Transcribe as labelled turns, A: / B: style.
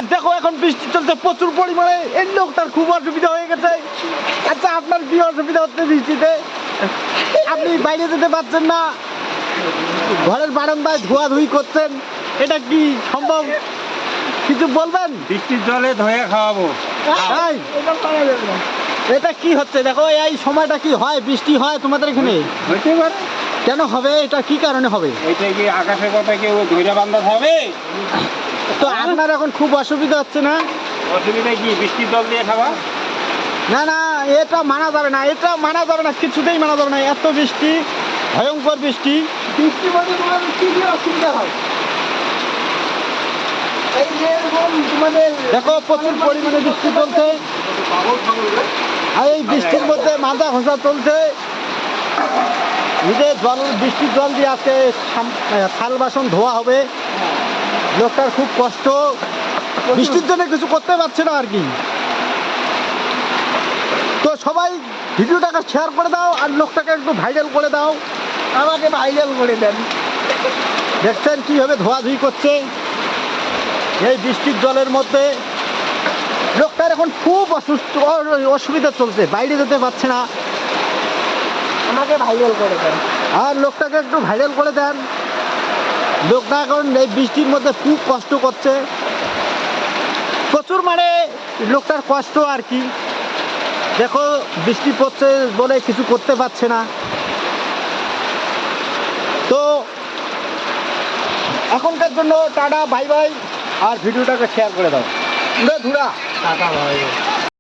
A: দেখো এখন বৃষ্টি চলছে প্রচুর পরিমাণে, এই লোকটার খুব অসুবিধা হয়ে গেছে। আচ্ছা আপনার কি অসুবিধা হচ্ছে বৃষ্টিতে? আপনি বাইরে যেতে পারছেন না, ঘরের বারান্দায় ধোয়াধুয়ি করছেন, এটা কি সম্ভব? কিছু বলবেন?
B: বৃষ্টির জলে ধুয়ে খাওয়াবো।
A: তাই? এটা কি হচ্ছে? দেখো এই সময়টা কি হয়, বৃষ্টি হয় তোমাদের এখানে?
B: হইতে পারে।
A: কেন হবে? এটা কি কারণে হবে?
B: এইটা কি আকাশের কথা কেউ ধৈর্য বান্ধব হবে?
A: তো আপনার এখন খুব অসুবিধা হচ্ছে না?
B: অসুবিধা কি বৃষ্টির জল দিয়ে খাওয়া?
A: না না, এটা মানা যাবে না, এটা মানা যাবে না, কিছুতেই মানা যাবে না। এত বৃষ্টি, ভয়ঙ্কর বৃষ্টি। বৃষ্টি মানে তোমার কি কি অসুবিধা হয়? এই যে এরকম তোমাদের দেখো প্রচুর পরিমাণে বৃষ্টি চলছে, আর এই বৃষ্টির মধ্যে মাজা ঘষা চলছে। নিজে জল, বৃষ্টির জল দিয়ে আজকে থাল বাসন ধোয়া হবে। লোকটার খুব কষ্ট, বৃষ্টির জন্য কিছু করতে পারছে না আর কি। তো সবাই ভিডিওটাকে শেয়ার করে দাও আর লোকটাকে একটু ভাইরাল করে দাও। আমাকে ভাইরাল করে দেন। দেখছেন কীভাবে ধোয়াধুয়ি করছে এই বৃষ্টির জলের মধ্যে। লোকটার এখন খুব অসুবিধা চলছে, বাইরে যেতে পারছে না। আমাকে ভাইরাল করে দেন আর লোকটাকে একটু ভাইরাল করে দেন। লোকটা এখন এই বৃষ্টির মধ্যে খুব কষ্ট করছে, প্রচুর মানে লোকটার কষ্ট আর কি। দেখো বৃষ্টি পড়ছে বলে কিছু করতে পারছে না। তো এখনকার জন্য টাটা, বাই বাই, আর ভিডিওটাকে শেয়ার করে দাও। ধুরা টাটা, ভাই।